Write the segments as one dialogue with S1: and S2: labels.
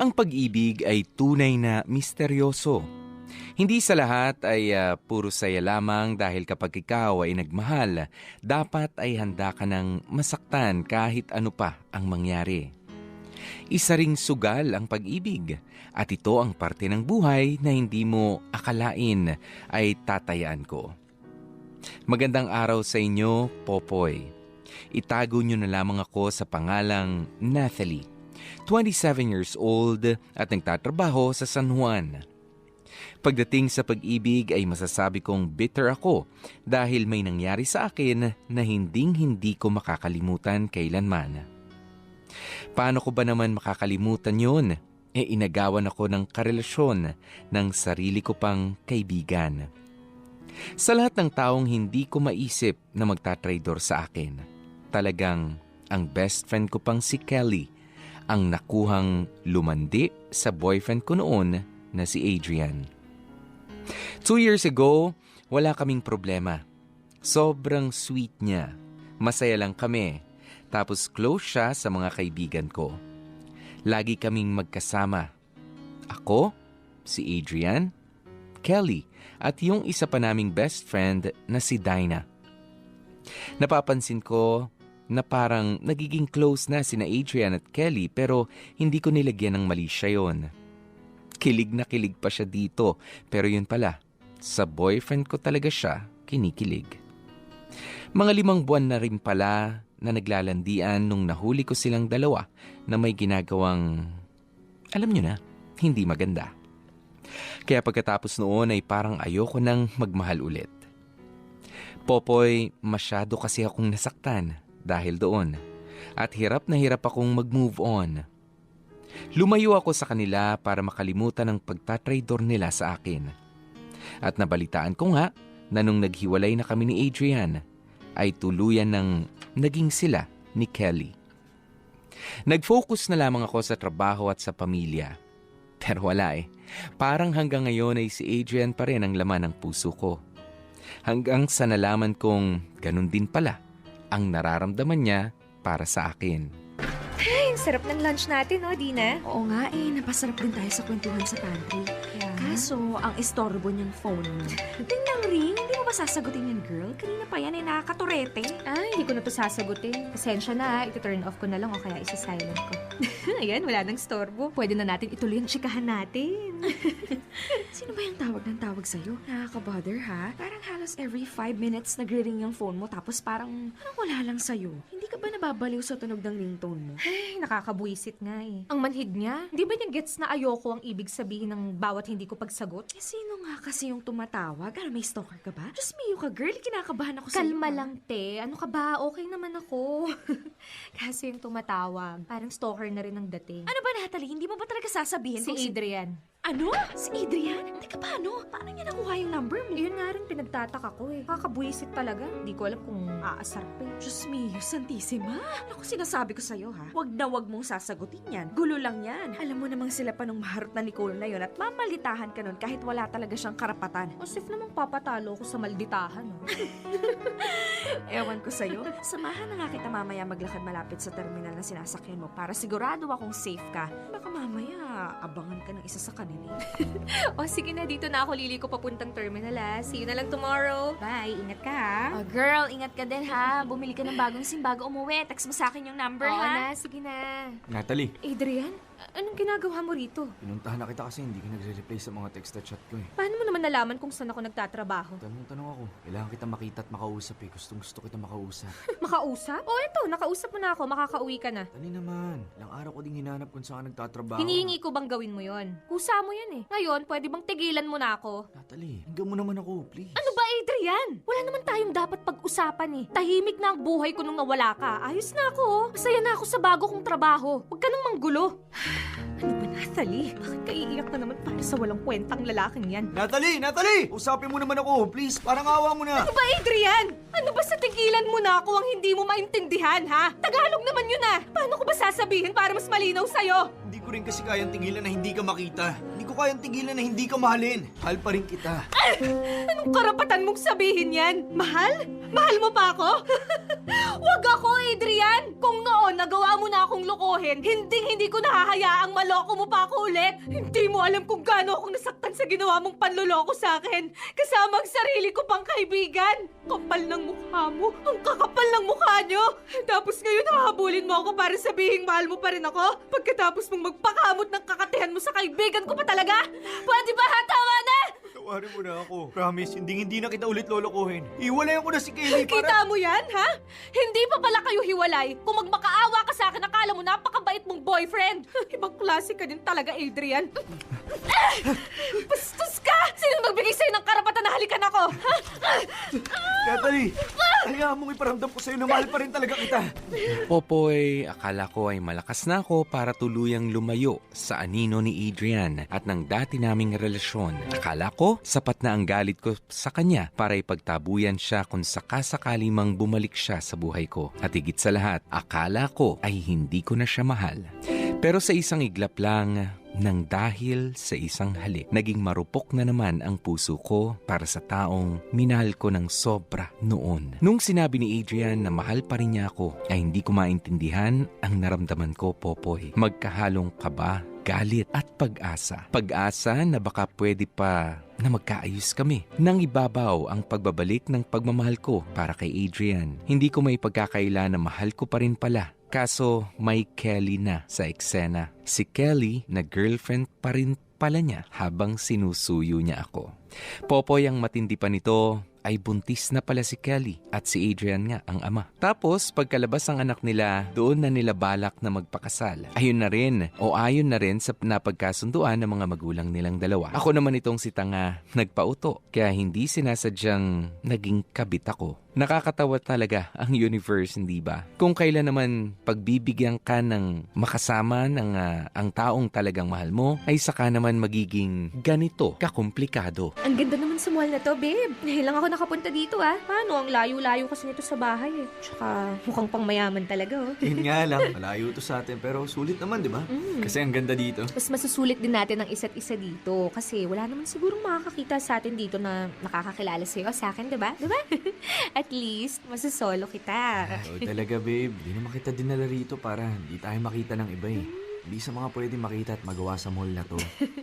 S1: Ang pag-ibig ay tunay na misteryoso. Hindi sa lahat ay puro saya lamang dahil kapag ikaw ay nagmahal, dapat ay handa ka ng masaktan kahit ano pa ang mangyari. Isa ring sugal ang pag-ibig at ito ang parte ng buhay na hindi mo akalain ay tatayaan ko. Magandang araw sa inyo, Popoy. Itago niyo na lamang ako sa pangalang Nathalie, 27 years old at nagtatrabaho sa San Juan. Pagdating sa pag-ibig ay masasabi kong bitter ako dahil may nangyari sa akin na hinding-hindi ko makakalimutan kailanman. Paano ko ba naman makakalimutan yun? Inagawan ako ng karelasyon ng sarili ko pang kaibigan. Sa lahat ng taong hindi ko maisip na magtatraidor sa akin, talagang ang best friend ko pang si Kelly ang nakuhang lumandi sa boyfriend ko noon na si Adrian. 2 years ago, wala kaming problema. Sobrang sweet niya. Masaya lang kami. Tapos close siya sa mga kaibigan ko. Lagi kaming magkasama. Ako, si Adrian, Kelly, at yung isa pa naming best friend na si Dinah. Napapansin ko na parang nagiging close na sina Adrian at Kelly pero hindi ko nilagyan ng mali siya yun. Kilig na kilig pa siya dito pero yun pala, sa boyfriend ko talaga siya kinikilig. Mga 5 buwan na rin pala na naglalandian nung nahuli ko silang dalawa na may ginagawang, alam nyo na, hindi maganda. Kaya pagkatapos noon ay parang ayoko nang magmahal ulit. Popoy, masyado kasi akong nasaktan dahil doon at hirap na hirap akong mag-move on. Lumayo ako sa kanila para makalimutan ang pagtatraidor nila sa akin. At nabalitaan ko nga na nung naghiwalay na kami ni Adrian, ay tuluyan ng naging sila ni Kelly. Nag-focus na lamang ako sa trabaho at sa pamilya. Pero wala Parang hanggang ngayon ay si Adrian pa rin ang laman ng puso ko. Hanggang sa nalaman kong ganun din pala ang nararamdaman niya para sa akin.
S2: Ay, ang sarap ng lunch natin, no, Dina?
S3: Oo nga napasarap din tayo sa kwentuhan sa pantry.
S2: Yeah.
S3: Kaso, ang istorbo niyang phone mo. Tingnan ring, hindi mo ba sasagutin yan, girl? Kanina pa yan nakakaturete.
S2: Ay, hindi ko na to sasagutin. Pasensya na, iti-turn off ko na lang o kaya isa-silent ko. Ayan, wala nang storbo. Pwede na natin ituloy ang chikahan natin.
S3: Sino ba yung tawag ng tawag sa'yo? Nakaka-bother, ha? Parang halos every 5 minutes nagre-ring yung phone mo tapos parang wala lang sa'yo. Hindi ka ba nababaliw sa tunog ng ringtone mo?
S2: Ay, nakakabuisit nga Ang manhid niya, di ba niya gets na ayoko ang ibig sabihin ng bawat hindi ko pagsagot?
S3: Sino nga kasi yung tumatawag? Ano, may stalker ka ba? Diyos mio ka, girl. Kinakabahan ako sa'yo.
S2: Kalma lang, te. Ano ka ba? Okay naman ako. Kasi yung tumatawag, parang stalker na rin ang dating.
S3: Ano ba, Natalie? Hindi mo ba talaga sasabihin
S2: Si
S3: kung
S2: Adrian.
S3: Ano? Si Adrian? Teka, paano? Paano niya nakuha yung number mo?
S2: Yun nga rin pinagtataka ko Kakabuisit talaga. Di ko alam kung aasar pa
S3: Diyos mio, Santissima. Ako sinasabi ko sa'yo, ha? Wag na wag mong sasagutin yan. Gulo lang yan. Alam mo namang sila pa nung maharot na Nicole na yun at mamalitahan ka nun kahit wala talaga siyang karapatan.
S2: As if namang papatalo ko sa malditahan.
S3: Ewan ko sa'yo. Samahan na nga kita mamaya maglakad malapit sa terminal na sinasakyan mo para sigurado akong safe ka. Baka mamaya abangan ka ng isa sa kanila.
S2: O sige na, dito na ako liliko papuntang terminal See you na lang tomorrow. Bye, ingat ka
S3: Oh, girl, ingat ka din ha. Bumili ka ng bagong SIM bago umuwi. Text mo sa akin yung number
S2: Oo
S3: ha.
S2: na, sige na.
S4: Natalie,
S2: Adrian, anong ginagawa mo rito?
S4: pinuntahan na kita kasi hindi ka nagre-reply sa mga text at chat ko
S2: Paano mo naman nalaman kung saan ako nagtatrabaho?
S4: Tanong ako. Kailangan kita makita at makausap Gustong-gusto kita makausap.
S2: Makausap? O eto, nakausap mo na ako, makakauwi ka na.
S4: Dali naman. Ilang araw ko ding hinanap kung saan ka nagtatrabaho.
S2: Hinihingi ko bang gawin mo yon? Kusa mo yan Ngayon, pwede bang tigilan mo na ako?
S4: Natalie, hanggang mo naman ako, please.
S2: Ano ba, Adrian? Wala naman tayong dapat pag-usapan Tahimik na ang buhay ko nung nawala ka. Ayos na ako Masaya na ako sa bago kong trabaho. Huwag ka nang manggulo. Ano ba, Nathalie? Bakit ka iiyak na naman para sa walang kwentang lalaking yan?
S4: Natalie! Natalie! Usapin mo naman ako, please. Parang awa mo na.
S2: Ano ba, Adrian? Ano ba sa tigilan mo na ako ang hindi mo maintindihan, ha? Tagalog naman yun Paano ko ba sasabihin para mas malinaw sa'yo?
S4: Hindi ko ko rin kasi kayang tigilan na hindi ka makita. Hindi ko kayang tigilan na hindi ka mahalin. Mahal pa rin kita.
S2: Anong karapatan mong sabihin yan? Mahal? Mahal mo pa ako? Wag ako, Adrian! Kung noon nagawa mo na akong lokohin, hindi ko nahahayaang maloko mo pa ako ulit. Hindi mo alam kung gaano akong nasaktan sa ginawa mong panloloko sa akin. Kasama ang sarili ko pang kaibigan. Kapal ng mukha mo. Ang kakapal ng mukha nyo. Tapos ngayon hahabulin mo ako para sabihin mahal mo pa rin ako? Pagkatapos mong magpakamot ng kakatihan mo sa kaibigan ko pa talaga? Pwede ba ha? Tama na!
S4: Tawarin mo na ako. Promise, hindi na kita ulit lolokohin. Iwalayan ko na si Kaylee para...
S2: Kita mo yan, ha? Hindi pa pala kayo hiwalay. Kung magmakaawa ka sa akin, akala mo napakabait mong boyfriend. Ibang klase ka din talaga, Adrian. Bastos ka! Sino magbigay sa'yo ng karapatan na halikan ako?
S4: Natalie, hayaan mong iparamdam ko sa'yo na mahal pa rin talaga kita.
S1: Popoy, akala ko ay malakas na ako para tuluyang lumayo sa anino ni Adrian at ng dati naming relasyon. Akala ko, sapat na ang galit ko sa kanya para ipagtabuyan siya kung sakasakali mang bumalik siya sa buhay ko. At higit sa lahat, akala ko ay hindi ko na siya mahal. Pero sa isang iglap lang, nang dahil sa isang halik, naging marupok na naman ang puso ko para sa taong minahal ko ng sobra noon. Nung sinabi ni Adrian na mahal pa rin niya ako, ay hindi ko maintindihan ang naramdaman ko, Popoy. Magkahalong kaba, galit at pag-asa. Pag-asa na baka pwede pa na magkaayos kami. Nang ibabaw ang pagbabalik ng pagmamahal ko para kay Adrian, hindi ko may pagkakaila na mahal ko pa rin pala. Kaso may Kelly na sa eksena. Si Kelly na girlfriend pa rin pala niya habang sinusuyo niya ako. Popoy, ang matindi pa nito ay buntis na pala si Kelly at si Adrian nga ang ama. Tapos pagkalabas ang anak nila, doon na nila balak na magpakasal. Ayon na rin sa napagkasunduan ng mga magulang nilang dalawa. Ako naman itong si Tanga, nagpauto, kaya hindi sinasadyang naging kabit ako. Nakakatawa talaga ang universe, hindi ba? Kung kailan naman pagbibigyan ka ng makasama ng ang taong talagang mahal mo, ay saka naman magiging ganito kakomplikado.
S2: Ang ganda naman sa mall na to, babe. Ngayon lang ako nakapunta dito, ah. Paano? Ang layo-layo kasi nito sa bahay, eh. Tsaka mukhang pang mayaman talaga, oh.
S4: Yun nga lang, malayo to sa atin pero sulit naman, di ba? Kasi ang ganda dito.
S2: Mas masusulit din natin ang isa't isa dito kasi wala naman sigurong makakakita sa atin dito na nakakakilala sa'yo o sa akin, diba? Diba? At least, masasolo kita.
S4: Oo talaga, babe. Di naman kita dinala rito para hindi tayo makita ng iba eh. Hindi sa mga pwede makita at magawa sa mall na to.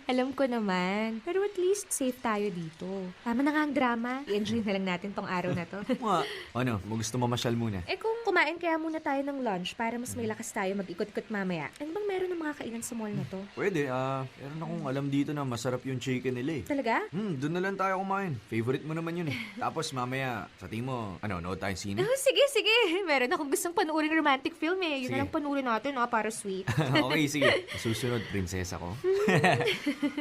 S2: Alam ko naman. Pero at least safe tayo dito. Tama na nga ang drama. I-enjoy na lang natin tong araw na to.
S4: Mga, ano, gusto mamasyal muna?
S2: Eh kung kumain kaya muna tayo ng lunch para mas may lakas tayo mag-ikot-ikot mamaya. Ano bang meron ng mga kainan sa mall na to?
S4: Pwede, meron akong alam dito na masarap yung chicken nila eh.
S2: Talaga?
S4: Doon na lang tayo kumain. Favorite mo naman yun eh. Tapos mamaya, sa tingin mo, nood tayong sine?
S2: Oh, sige. Meron akong gustong panuorin romantic film eh. Yun
S4: Sige.
S2: na lang panuorin natin, para sweet.
S4: Okay, sige. Susunod, prinsesa ko.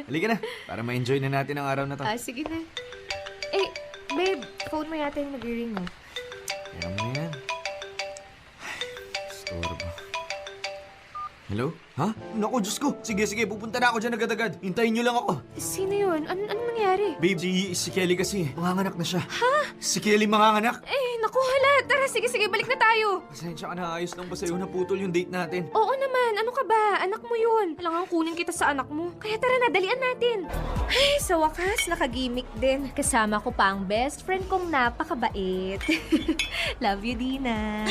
S4: Halika na, para ma-enjoy na natin ang araw na to.
S2: Sige na. Eh, babe, phone mo yata yung nag-ring, oh.
S4: Kaya mo na yan. Storbo. Hello? Ha? Naku, Diyos ko. Sige, pupunta na ako dyan agad-agad. Hintayin niyo lang ako.
S2: Sino yun? Anong nangyari?
S4: Babe, si Kelly kasi. Manganganak na siya. Ha? Si Kelly manganganak.
S2: Eh, naku, hala. Tara, sige, balik na tayo.
S4: Pasensya ka na, ayos lang ba sa'yo naputol yung date natin?
S2: Oo naman, ano ka ba? Anak mo yun. Kailangan kunin kita sa anak mo. Kaya tara na, dalian natin. Ay, sa wakas, nakagimik din. Kasama ko pa ang best friend kong napakabait. Love you, Dina.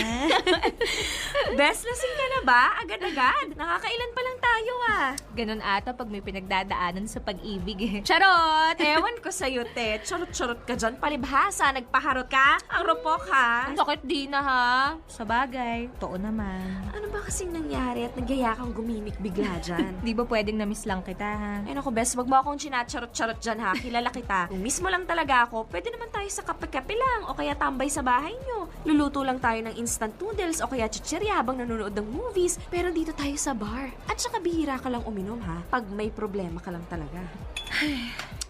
S3: Best, lasing ka na ba? Agad-agad. Nakakailan pa lang tayo ah.
S2: Ganon ata pag may pinagdadaanan sa pag-ibig eh. Charot!
S3: Ewan ko sa'yo, te. Charot-charot ka dyan. Palibhasa, nagpaharot ka. Ang ropok ha.
S2: Ang sakit, Dina, ha? Sa bagay, totoo naman.
S3: Ano ba kasing nangyari at nagyaya kang gumimik bigla dyan?
S2: Di ba pwedeng na-miss lang kita, ha?
S3: Ay naku, best, wag mo akong chinacharot-charot dyan ha. Kilala kita. Kung mismo lang talaga ako, pwede naman tayo sa kape-kape lang o kaya tambay sa bahay nyo. Luluto lang tayo ng instant noodles o kaya chichirya habang nanonood ng movies. Pero dito tayo sa bar. At saka bihira ka lang uminom ha. Pag may problema ka lang talaga.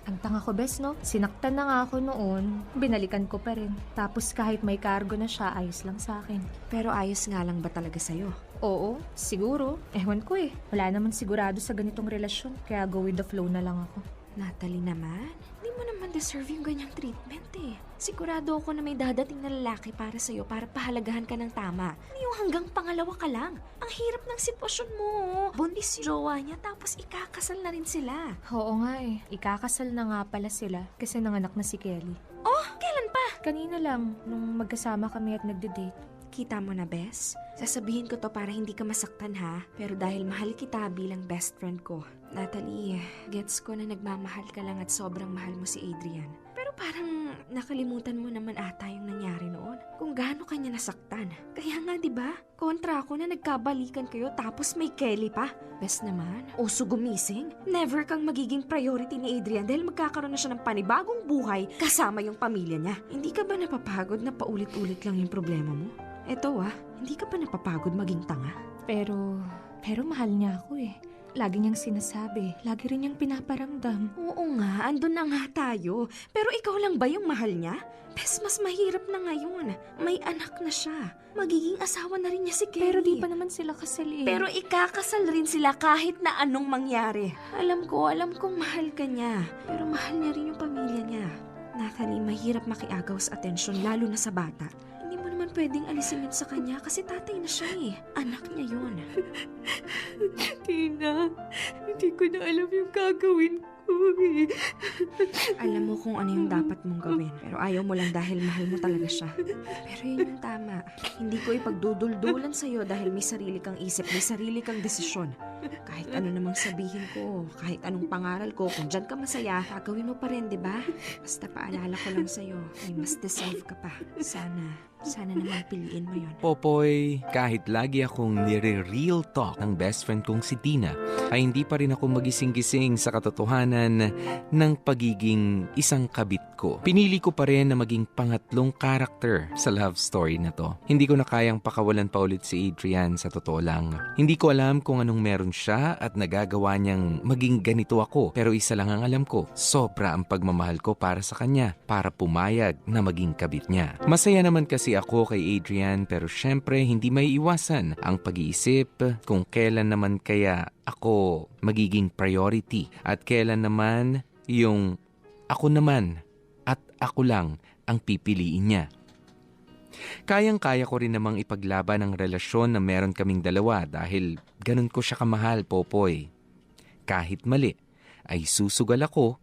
S2: Ang tanga ko, bes, no? Sinaktan na nga ako noon. Binalikan ko pa rin. Tapos kahit may cargo na siya, ayos lang sa akin.
S3: Pero ayos nga lang ba talaga sa'yo?
S2: Oo, siguro. Ewan ko eh. Wala naman sigurado sa ganitong relasyon. Kaya go with the flow na lang ako.
S3: Natalie naman, hindi mo naman naman deserve yung ganyang treatment eh. Sigurado ako na may dadating na lalaki para sa'yo para pahalagahan ka ng tama. Yung hanggang pangalawa ka lang. Ang hirap ng sitwasyon mo. Buntis si jowa niya tapos ikakasal na rin sila.
S2: Oo nga eh. Ikakasal na nga pala sila kasi nanganak na si Kelly.
S3: Oh, kailan pa?
S2: Kanina lang, nung magkasama kami at nagde-date.
S3: Kita mo na, Bes? Sasabihin ko to para hindi ka masaktan ha. Pero dahil mahal kita bilang best friend ko. Natalie, gets ko na nagmamahal ka lang at sobrang mahal mo si Adrian. Pero parang nakalimutan mo naman ata yung nangyari noon. Kung gaano kanya nasaktan. Kaya nga, di ba? Kontra ako na nagkabalikan kayo tapos may Kelly pa. Bes naman, uso gumising. Never kang magiging priority ni Adrian dahil magkakaroon na siya ng panibagong buhay kasama yung pamilya niya. Hindi ka ba napapagod na paulit-ulit lang yung problema mo? Eto hindi ka pa napapagod maging tanga?
S2: Pero mahal niya ako eh. Lagi niyang sinasabi, lagi rin niyang pinaparamdam.
S3: Oo nga, andun na nga tayo. Pero ikaw lang ba yung mahal niya? Bes, mas mahirap na ngayon. May anak na siya. Magiging asawa na rin niya si Kelly.
S2: Pero di pa naman sila kasal eh.
S3: Pero ikakasal rin sila kahit na anong mangyari. Alam kong mahal ka niya. Pero mahal niya rin yung pamilya niya. Natalie, mahirap makiagaw sa atensyon lalo na sa bata. Hindi mo naman pwedeng alisin yun sa kanya kasi tatay na siya eh. Anak niya yun.
S2: Tina, hindi ko na alam yung gagawin ko eh.
S3: Alam mo kung ano yung dapat mong gawin. Pero ayaw mo lang dahil mahal mo talaga siya. Pero yun yung tama. Hindi ko ipagduduldulan sa'yo dahil may sarili kang isip, may sarili kang desisyon. Kahit ano namang sabihin ko, kahit anong pangaral ko, kung dyan ka masaya, gagawin mo pa rin, di ba? Basta paalala ko lang sa'yo, may mas deserve ka pa. Sana naman piliin mo yun.
S1: Popoy, kahit lagi akong nire-real talk ng best friend kong si Tina, ay hindi pa rin ako magising-gising sa katotohanan ng pagiging isang kabit ko. Pinili ko pa rin na maging pangatlong character sa love story na to. Hindi ko na kayang pakawalan pa ulit si Adrian sa totoo lang. Hindi ko alam kung anong meron siya at nagagawa niyang maging ganito ako. Pero isa lang ang alam ko, sobra ang pagmamahal ko para sa kanya, para pumayag na maging kabit niya. Masaya naman kasi ako kay Adrian pero syempre hindi may iwasan ang pag-iisip kung kailan naman kaya ako magiging priority at kailan naman yung ako naman at ako lang ang pipiliin niya. Kayang-kaya ko rin namang ipaglaban ang relasyon na meron kaming dalawa dahil ganun ko siya kamahal, Popoy. Kahit mali, ay susugal ako,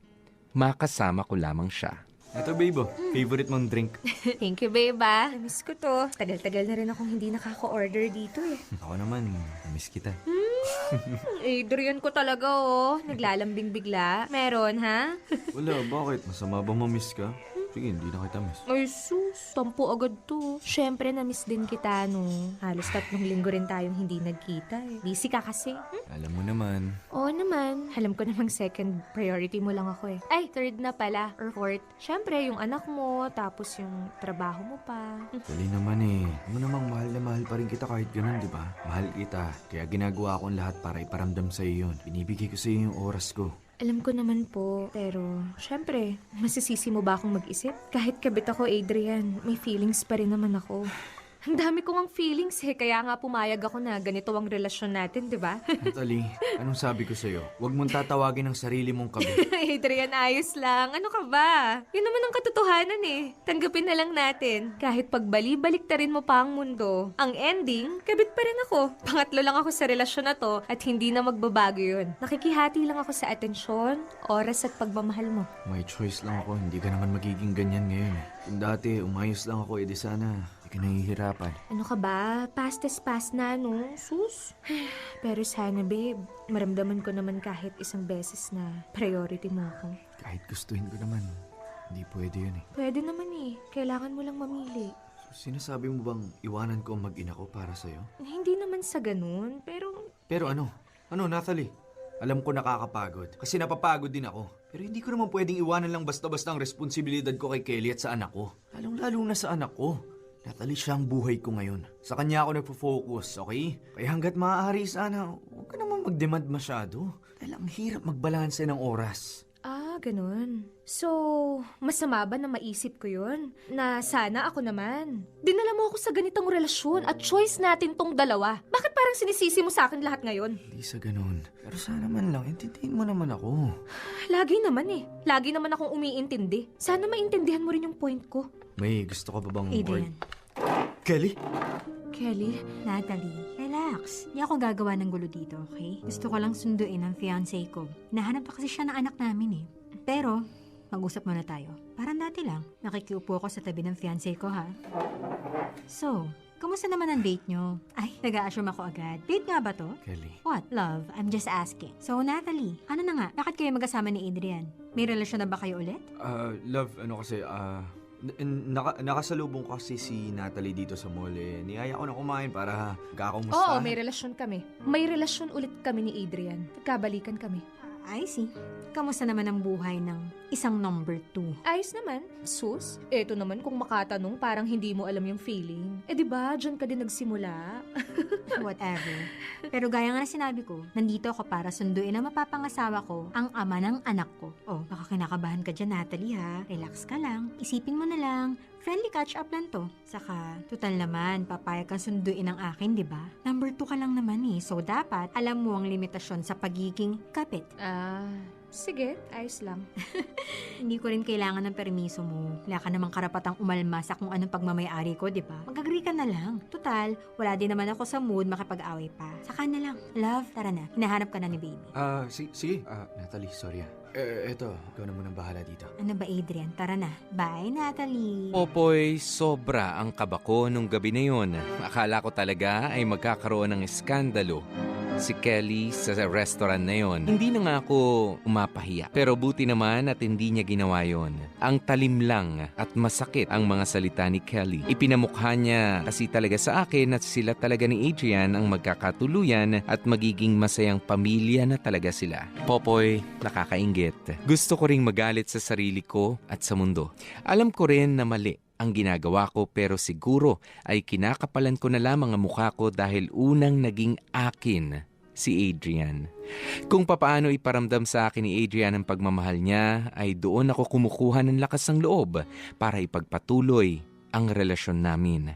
S1: makasama ko lamang siya.
S4: Ito, babe, favorite mong drink.
S2: Thank you, babe ah. Namiss ko to. Tagal-tagal na rin akong hindi nakaka-order dito eh.
S4: Ako naman, miss kita.
S2: Adrian ko talaga oh. Naglalambing bigla. Meron ha?
S4: Wala, bakit? Masama ba ma-miss ka? Sige, hindi na kita miss.
S2: Ay sus, tampo agad to. Siyempre na-miss din kita no. Halos 3 linggo rin tayong hindi nagkita eh. Busy ka kasi.
S4: Alam mo naman.
S2: Oo naman. Alam ko namang second priority mo lang ako eh. Ay, third na pala. Or fourth. Siyempre, yung anak mo, tapos yung trabaho mo pa.
S4: Dali naman eh. Ano namang mahal na mahal pa rin kita kahit ganun, di ba? Mahal kita. Kaya ginagawa ko ang lahat para iparamdam sa'yo yun. Binibigay ko sa'yo yung oras ko.
S2: Alam ko naman po, pero syempre, masisisi mo ba akong mag-isip? Kahit kabit ako, Adrian, may feelings pa rin naman ako. Ang dami kong ang feelings eh, kaya nga pumayag ako na ganito ang relasyon natin, di ba?
S4: Natalie, anong sabi ko sa'yo? Huwag mong tatawagin ang sarili mong kabit.
S2: Adrian, ayos lang. Ano ka ba? Yun naman ang katotohanan eh. Tanggapin na lang natin. Kahit pagbali-balik ta rin mo pa ang mundo, ang ending, kabit pa rin ako. Pangatlo lang ako sa relasyon na to at hindi na magbabago yun. Nakikihati lang ako sa atensyon, oras at pagmamahal mo.
S4: May choice lang ako, hindi ka naman magiging ganyan ngayon. Kung dati, umayos lang ako, edi sana hindi ka nahihirapan.
S2: Ano ka ba? Past is past na, no? Sus. Pero sana, babe, maramdaman ko naman kahit isang beses na priority mo ako.
S4: Kahit gustuhin ko naman, hindi pwede yun eh.
S2: Pwede naman eh. Kailangan mo lang mamili.
S4: So, sinasabi mo bang iwanan ko ang mag-ina ko para sa'yo?
S2: Hindi naman sa ganun, pero...
S4: Pero ano? Ano, Natalie? Alam ko nakakapagod. Kasi napapagod din ako. Pero hindi ko naman pwedeng iwanan lang basta-basta ang responsibilidad ko kay Kelly at sa anak ko. Lalong-lalo na sa anak ko. Natalie, siya ang buhay ko ngayon. Sa kanya ako nagpo-focus, okay? Kaya hanggat maaari sana, huwag ka naman mag-demand masyado. Dahil ang hirap magbalanse ng oras.
S2: Ah, ganun. So, masama ba na maisip ko yun? Na sana ako naman. Dinala mo ako sa ganitong relasyon at choice natin tong dalawa. Bakit parang sinisisi mo sa akin lahat ngayon?
S4: Hindi sa ganun. Pero sana man lang, intindihin mo naman ako.
S2: Lagi naman eh. Lagi naman akong umiintindi. Sana maintindihan mo rin yung point ko.
S4: May gusto ka ba bang
S5: Adrian.
S4: Kelly?
S2: Kelly?
S5: Natalie, relax. Hindi ako gagawa ng gulo dito, okay? Gusto ko lang sunduin ang fiancé ko. Nahanap pa kasi siya ng anak namin eh. Pero, mag-usap muna tayo. Parang dati lang, nakikiupo ako sa tabi ng fiancé ko, ha? So, kamusta naman ang date nyo? Ay, nag-a-assume ako agad. Date nga ba to?
S4: Kelly.
S5: What? Love, I'm just asking. So, Natalie, ano na nga? Bakit kayo magkasama ni Adrian? May relasyon na ba kayo ulit?
S4: Love, nakasalubong kasi si Natalie dito sa mall eh. Niyaya ko na kumain para
S2: Oo,
S4: kakamusta.
S2: may relasyon kami. May relasyon ulit kami ni Adrian. Nagkabalikan kami.
S5: I see. Kamusta naman ang buhay ng isang number 2?
S2: Ayos naman. Sus, eto naman kung makatanong parang hindi mo alam yung feeling. Eh di ba, dyan ka din nagsimula.
S5: Whatever. Pero gaya nga na sinabi ko, nandito ako para sunduin ang mapapangasawa ko, ang ama ng anak ko. Oh, baka kinakabahan ka dyan, Natalie, ha? Relax ka lang. Isipin mo na lang, friendly catch-up lang to. Saka, total naman, papayag kang sunduin ang akin, di ba? Number 2 ka lang naman eh. So, dapat, alam mo ang limitasyon sa pagiging kapit.
S2: Sige, ayos lang.
S5: Hindi ko rin kailangan ng permiso mo. Wala ka namang karapatang umalma sa kung anong pagmamayari ko, di ba? Mag-agree ka na lang. Total, wala din naman ako sa mood makipag-away pa. Saka na lang. Love, tara na. Hinahanap ka na ni baby.
S4: Sige. Natalie, sorry eto, ikaw na munang bahala dito.
S5: Ano ba, Adrian? Tara na. Bye, Natalie.
S1: Popoy, sobra ang kaba ko nung gabi na yon. Akala ko talaga ay magkakaroon ng iskandalo si Kelly sa restaurant na yon. Hindi na nga ako umapahiya. Pero buti naman at hindi niya ginawa yon. Ang talim lang at masakit ang mga salita ni Kelly. Ipinamukha niya kasi talaga sa akin at sila talaga ni Adrian ang magkakatuluyan at magiging masayang pamilya na talaga sila. Popoy, nakakainggit. Gusto ko ring magalit sa sarili ko at sa mundo. Alam ko rin na mali ang ginagawa ko pero siguro ay kinakapalan ko na lamang ang mukha ko dahil unang naging akin si Adrian. Kung papaano iparamdam sa akin ni Adrian ang pagmamahal niya ay doon ako kumukuha ng lakas ng loob para ipagpatuloy ang relasyon namin.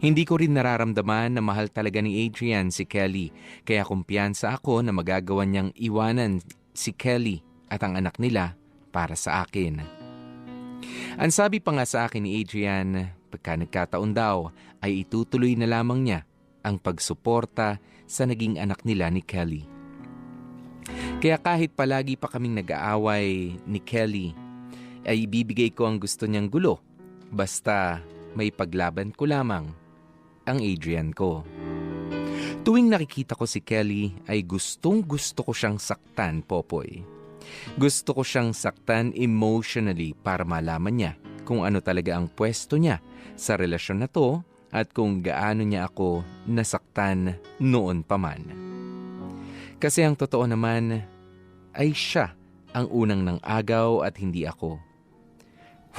S1: Hindi ko rin nararamdaman na mahal talaga ni Adrian si Kelly kaya kumpiyansa ako na magagawa niyang iwanan si Kelly at ang anak nila para sa akin. Ang sabi pa nga sa akin ni Adrian, pagka nagkataon daw, ay itutuloy na lamang niya ang pagsuporta sa naging anak nila ni Kelly. Kaya kahit palagi pa kaming nag-aaway ni Kelly, ay ibibigay ko ang gusto niyang gulo. Basta may paglaban ko lamang ang Adrian ko. Tuwing nakikita ko si Kelly ay gustong-gusto ko siyang saktan, Popoy. Gusto ko siyang saktan emotionally para malaman niya kung ano talaga ang pwesto niya sa relasyon na to at kung gaano niya ako nasaktan noon pa man. Kasi ang totoo naman ay siya ang unang nang agaw at hindi ako.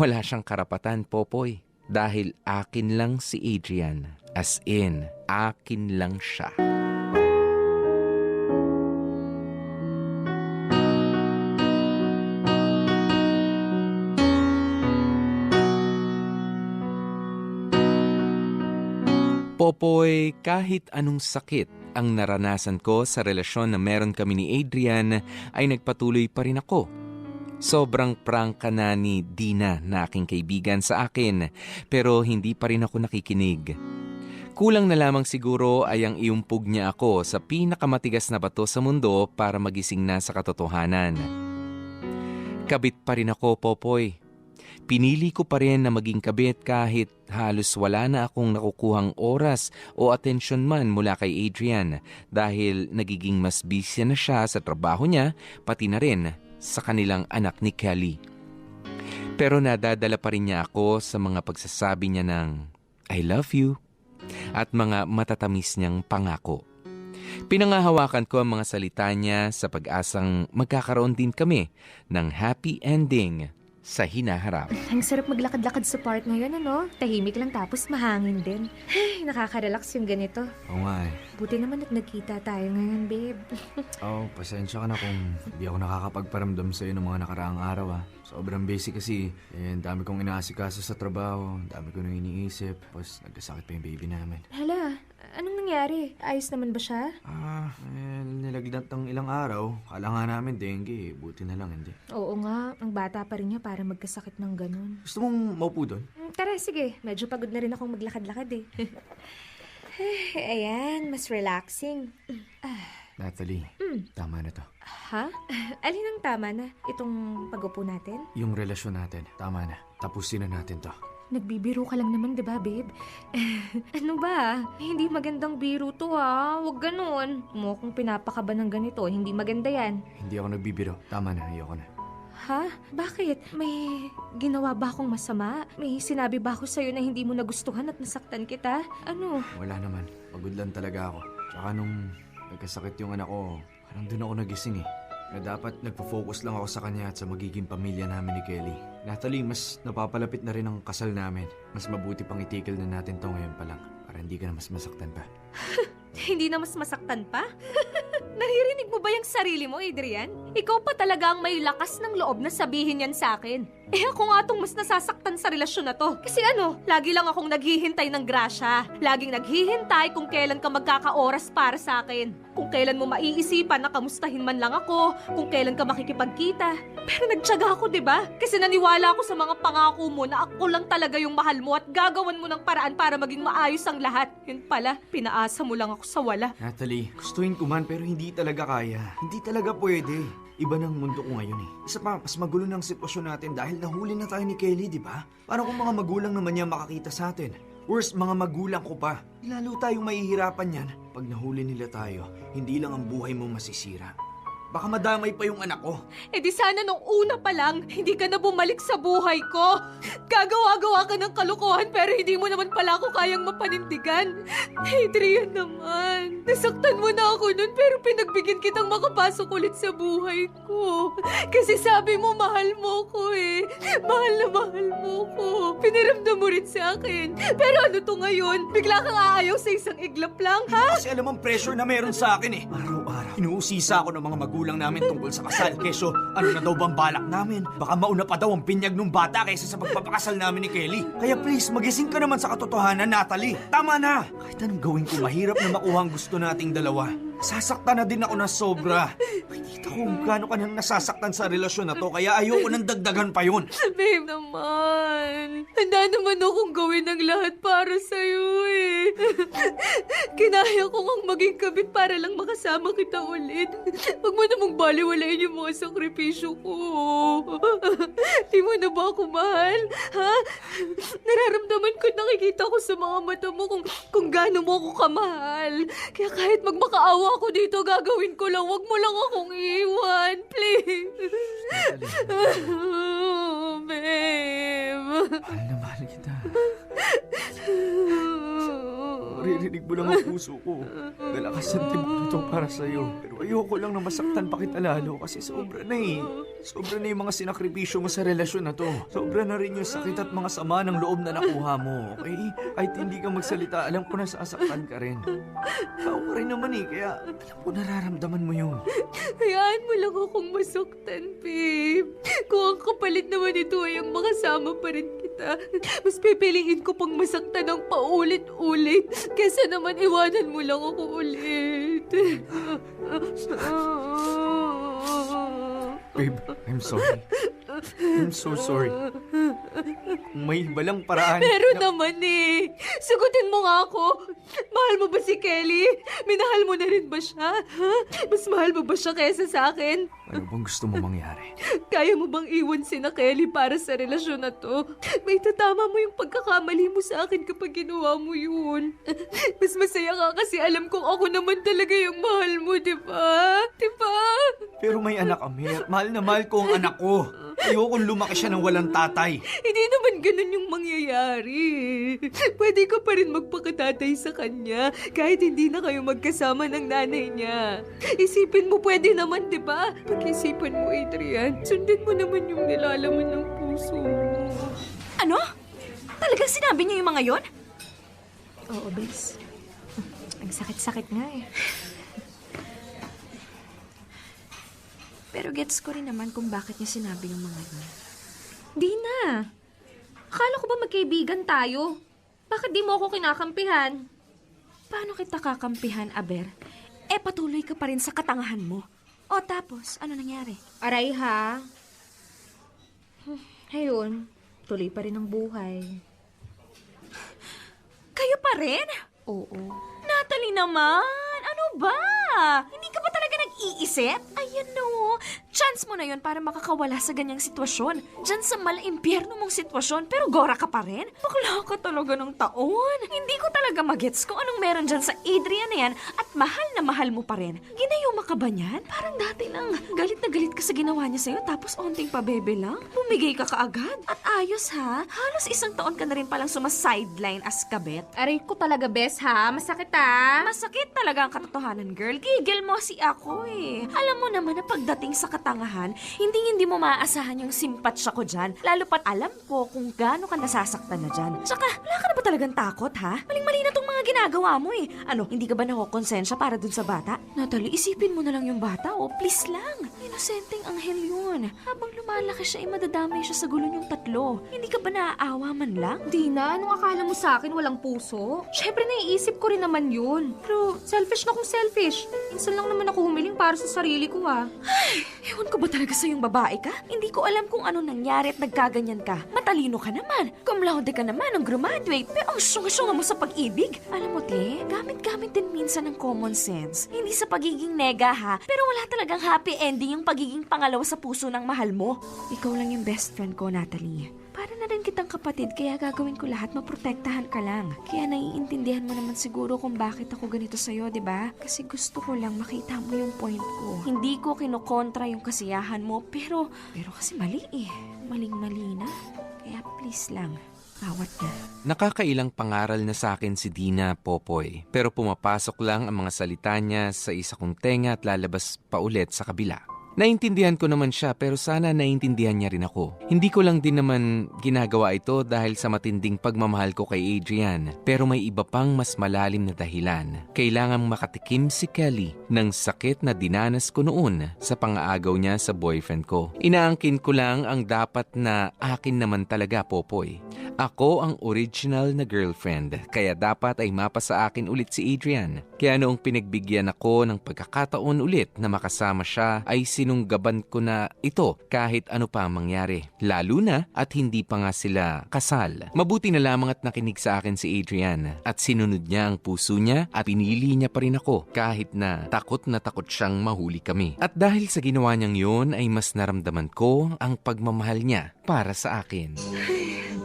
S1: Wala siyang karapatan, Popoy, dahil akin lang si Adrian. As in, akin lang siya. Popoy, kahit anong sakit ang naranasan ko sa relasyon na meron kami ni Adrian ay nagpatuloy pa rin ako. Sobrang prangka na ni Dina na aking kaibigan sa akin pero hindi pa rin ako nakikinig. Kulang na lamang siguro ay ang iumpog niya ako sa pinakamatigas na bato sa mundo para magising na sa katotohanan. Kabit pa rin ako, Popoy. Pinili ko pa rin na maging kabit kahit halos wala na akong nakukuhang oras o atensyon man mula kay Adrian dahil nagiging mas busy na siya sa trabaho niya pati na rin sa kanilang anak ni Kelly. Pero nadadala pa rin niya ako sa mga pagsasabi niya ng I love you at mga matatamis niyang pangako. Pinangahawakan ko ang mga salita niya sa pag-asang magkakaroon din kami ng happy ending sa hinaharap.
S2: Ang sarap maglakad-lakad sa park ngayon, ano? Tahimik lang tapos mahangin din. Ay, nakaka-relax yung ganito.
S4: Oo nga eh.
S2: Buti naman at nagkita tayo ngayon, babe.
S4: Pasensya ka na kung hindi ako nakakapagparamdam sa'yo ng mga nakaraang araw Sobrang busy kasi. Ang dami kong inaasikaso sa trabaho, ang dami ko nang iniisip. Tapos nagkasakit pa yung baby namin.
S2: Hala, anong nangyari? Ayos naman ba siya?
S4: Nilagnat ng ilang araw. Kala nga namin dengue, buti na lang hindi.
S2: Oo nga, ang bata pa rin niya para magkasakit ng ganun.
S4: Gusto mong maupo doon?
S2: Tara, sige. Medyo pagod na rin akong maglakad-lakad eh. Ayan, mas relaxing.
S4: Natalie, tama na to.
S2: Ha? Alin ang tama na? Itong pag-upo natin?
S4: Yung relasyon natin, tama na. Tapusin na natin to.
S2: Nagbibiro ka lang naman, di ba, babe? Ano ba? Hindi magandang biro to, ha? Huwag ganun. Mukhang pinapakaba ng ganito. Hindi maganda yan.
S4: Hindi ako nagbibiro. Tama na, ayoko na.
S2: Ha? Bakit? May ginawa ba akong masama? May sinabi ba ako sa'yo na hindi mo nagustuhan at nasaktan kita? Ano?
S4: Wala naman. Pagod lang talaga ako. Tsaka nung nagkasakit yung anak ko, parang doon ako nagising eh. Na dapat nagpo-focus lang ako sa kanya at sa magiging pamilya namin ni Kelly. Natalie, mas napapalapit na rin ang kasal namin. Mas mabuti pang itigil na natin to ngayon pa lang. Para hindi ka na mas masaktan pa.
S2: Hindi na mas masaktan pa? Naririnig mo ba yung sarili mo, Adrian? Ikaw pa talaga ang may lakas ng loob na sabihin yan sa akin. Eh ako nga tong mas nasasaktan sa relasyon na to. Kasi lagi lang akong naghihintay ng grasya. Laging naghihintay kung kailan ka magkakaoras para sa akin. Kung kailan mo maiisipan na kamustahin man lang ako. Kung kailan ka makikipagkita. Pero nagtiyaga ako, di ba? Kasi naniwala ako sa mga pangako mo na ako lang talaga yung mahal mo at gagawan mo ng paraan para maging maayos ang lahat. Yun pala, pinaasa mo lang ako sa wala.
S4: Natalie, gustuin ko man pero hindi talaga kaya. Hindi talaga pwede. Iba ng mundo ko ngayon eh. Isa pa, mas magulo ng sitwasyon natin dahil nahuli na tayo ni Kelly, di ba? Parang kung mga magulang naman niya makakita sa atin. Worse, mga magulang ko pa. Lalo tayong mahihirapan yan. Pag nahuli nila tayo, hindi lang ang buhay mo masisira. Baka madamay pa yung anak ko.
S2: Eh di sana nung una pa lang, hindi ka na bumalik sa buhay ko. Gagawa-gawa ka ng kalokohan pero hindi mo naman pala ako kayang mapanindigan. Adrian naman, nasaktan mo na ako nun pero pinagbigyan kitang makapasok ulit sa buhay ko. Kasi sabi mo mahal mo ko eh. Mahal na mahal mo ko. Piniramdam mo rin sa akin. Pero ano to ngayon? Bigla kang aayaw sa isang iglap lang, ha?
S4: Kasi alam ang pressure na meron sa akin eh. Araw-araw, inuusisa ako ng mga magulang namin tungkol sa kasal. Keso, ano na daw bang balak namin? Baka mauna pa daw ang pinyag ng bata kaysa sa pagpapakasal namin ni Kelly. Kaya please, magising ka naman sa katotohanan, Natalie. Tama na! Kahit anong gawin ko, mahirap na makuha ang gusto nating dalawa. Sasaktan na din ako na sobra. Nakikita ko kung gaano ka nang nasasaktan sa relasyon na to, kaya ayoko nang dagdagan pa yun.
S2: Babe naman, handa naman akong gawin ang lahat para sa'yo eh. Kinaya ko ngang maging kabit para lang makasama kita ulit. Huwag mo namang baliwalain yung mga sakripisyo ko. Di mo na ba ako mahal? Ha? Nararamdaman ko, nakikita ko sa mga mata mo kung gaano mo ako kamahal. Kaya kahit magmakaawa ako dito, gagawin ko lang. Huwag mo lang akong iwan. Please. Babe.
S4: Mahal na mahal kita. Maririnig mo lang ang puso ko. Galakas ang tibok nito para sa'yo. Pero ayoko lang na masaktan pa kita lalo kasi sobra na eh. Sobra na yung mga sinakripisyo mo sa relasyon na to. Sobra na rin yung sakit at mga sama ng loob na nakuha mo, okay? Kahit hindi ka magsalita, alam ko na sasaktan ka rin. Tao ka rin naman eh, kaya alam ko nararamdaman mo yun.
S2: Hayaan mo lang akong masaktan, babe. Kung ang kapalit naman ito ay ang makasama pa rin kita, mas pipiliin ko pang masaktan ng paulit-ulit kesa naman iwanan mo lang ako ulit.
S4: Babe, I'm sorry. I'm so sorry. Kung may balang paraan...
S2: Meron naman eh. Sagutin mo nga ako. Mahal mo ba si Kelly? Minahal mo na rin ba siya? Ha? Mas mahal mo ba siya kesa sa akin?
S4: Ano bang gusto mo mangyari?
S2: Kaya mo bang iwan si na Kelly para sa relasyon na to? May tatama mo yung pagkakamali mo sa akin kapag ginawa mo yun. Mas masaya ka kasi alam kong ako naman talaga yung mahal mo, di ba? Di ba?
S4: Pero may anak kami at mahal na mahal ko ang anak ko. Ayokong lumaki siya ng walang tatay.
S2: Hindi naman ganun yung mangyayari. Pwede ka pa rin magpakatatay sa kanya kahit hindi na kayo magkasama ng nanay niya. Isipin mo, pwede naman, di ba? Pag-isipan mo, Adrian, sundin mo naman yung nilalaman ng puso mo.
S3: Ano? Talagang sinabi niyo yung mga yon?
S2: Oo, Bes. Ang sakit-sakit nga eh.
S3: Pero gets ko rin naman kung bakit niya sinabi yung mga yon.
S2: Di na. Akala ko ba magkaibigan tayo? Bakit di mo ako kinakampihan?
S3: Paano kita kakampihan, Aber? Patuloy ka pa rin sa katangahan mo. O tapos, ano nangyari?
S2: Aray ha. Ayun, tuloy pa rin ang buhay.
S3: Kayo pa rin?
S2: Oo.
S3: Natalie naman! Ano ba? Hindi ka ba talaga nag-iisip? Ayan no. Chance mo na yun para makakawala sa ganyang sitwasyon. Diyan sa mala-impyerno mong sitwasyon, pero gora ka pa rin? Bakla ka talaga ng taon. Hindi ko talaga magets kung anong meron dyan sa Adrian na yan at mahal na mahal mo pa rin. Ginayuma ka ba niyan? Parang dati lang. Galit na galit ka sa ginawa niya sa'yo tapos onting pabebe lang. Bumigay ka kaagad. At ayos ha. Halos isang taon ka na rin palang sumasideline as kabet.
S2: Aray ko talaga, bes ha. Masakit ha.
S3: Masakit talaga ang katotohanan, girl. Gigil mo si ako eh. Alam mo naman na pagdating sa katangahan, hindi mo maaasahan yung simpatsya ko dyan. Lalo pat alam ko kung gaano ka nasasaktan na dyan. Tsaka, wala ka na ba talagang takot, ha? Maling-mali na tong mga ginagawa mo eh. Ano, hindi ka ba nakokonsensya para dun sa bata? Natalie, isipin mo na lang yung bata, oh. Please lang. Inosenteng anghel yun. Habang lumalaki siya, madadamay siya sa gulo niyong tatlo. Hindi ka ba naaawa man lang?
S2: Dina, anong akala mo sa akin walang puso? Syempre naiisip ko rin naman yun. Pero selfish na kung selfish. Minsan lang naman ako humiling para sa sarili ko ah.
S3: Ewan ko ba talaga sa yung babae ka? Hindi ko alam kung ano nangyari at nagkaganyan ka. Matalino ka naman. Cum laude ka naman ang graduate. Pero ang syunga-syunga mo sa pag-ibig. Alam mo, te, gamit-gamit din minsan ng common sense. Hindi sa pagiging nega ha, pero wala talagang happy ending yung pagiging pangalawa sa puso ng mahal mo. Ikaw lang yung best friend ko, Natalie. Para na rin kitang kapatid, kaya gagawin ko lahat, maprotektahan ka lang. Kaya naiintindihan mo naman siguro kung bakit ako ganito sa'yo, di ba? Kasi gusto ko lang makita mo yung point ko. Hindi ko kinokontra yung kasiyahan mo, pero kasi mali eh. Maling-mali na. Kaya please lang, awat na.
S1: Nakakailang pangaral na sa akin si Dina, Popoy. Pero pumapasok lang ang mga salita niya sa isa kong tenga at lalabas pa ulit sa kabila. Naintindihan ko naman siya pero sana naintindihan niya rin ako. Hindi ko lang din naman ginagawa ito dahil sa matinding pagmamahal ko kay Adrian. Pero may iba pang mas malalim na dahilan. Kailangang makatikim si Kelly ng sakit na dinanas ko noon sa pang-aagaw niya sa boyfriend ko. Inaangkin ko lang ang dapat na akin naman talaga, Popoy. Ako ang original na girlfriend, kaya dapat ay mapa sa akin ulit si Adrian. Kaya noong pinagbigyan ako ng pagkakataon ulit na makasama siya, ay sinunggaban ko na ito kahit ano pa ang mangyari. Lalo na at hindi pa nga sila kasal. Mabuti na lamang at nakinig sa akin si Adrian at sinunod niya ang puso niya at pinili niya pa rin ako kahit na takot siyang mahuli kami. At dahil sa ginawa niyang yun ay mas naramdaman ko ang pagmamahal niya para sa akin.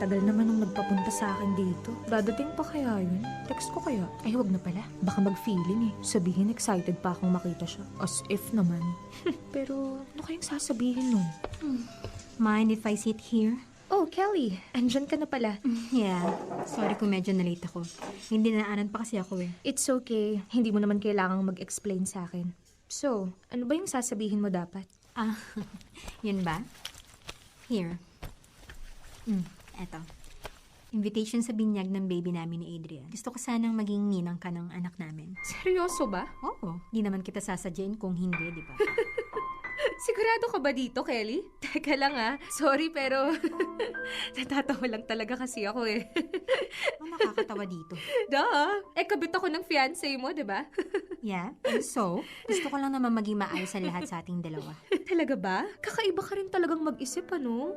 S2: Tagal naman nung nagpapunta sa akin dito. Dadating pa kaya yun? Text ko kaya? Ay, wag na pala. Baka mag-feeling eh. Sabihin excited pa akong makita siya. As if naman. Pero, ano kayang sasabihin nun?
S5: Mind if I sit here?
S2: Oh, Kelly. Andyan ka na pala.
S5: Yeah. Sorry kung medyo na-late ako. Hindi naanan pa kasi ako eh.
S2: It's okay. Hindi mo naman kailangang mag-explain sa akin. So, ano ba yung sasabihin mo dapat?
S5: Ah, yun ba? Here. Eto. Invitation sa binyag ng baby namin ni Adrian. Gusto ko sanang maging ninang ka ng anak namin.
S2: Seryoso ba?
S5: Oo. Di naman kita sasadyain kung hindi, di ba?
S2: Sigurado ka ba dito, Kelly? Teka lang ah. Sorry pero natatawa lang talaga kasi ako eh.
S5: Ano nakakatawa dito?
S2: Duh! Kabit ako ng fiancé mo, di ba?
S5: Yeah? And so, gusto ko lang naman maging maayos ang lahat sa ating dalawa.
S2: Talaga ba? Kakaiba ka rin talagang mag-isip, ano?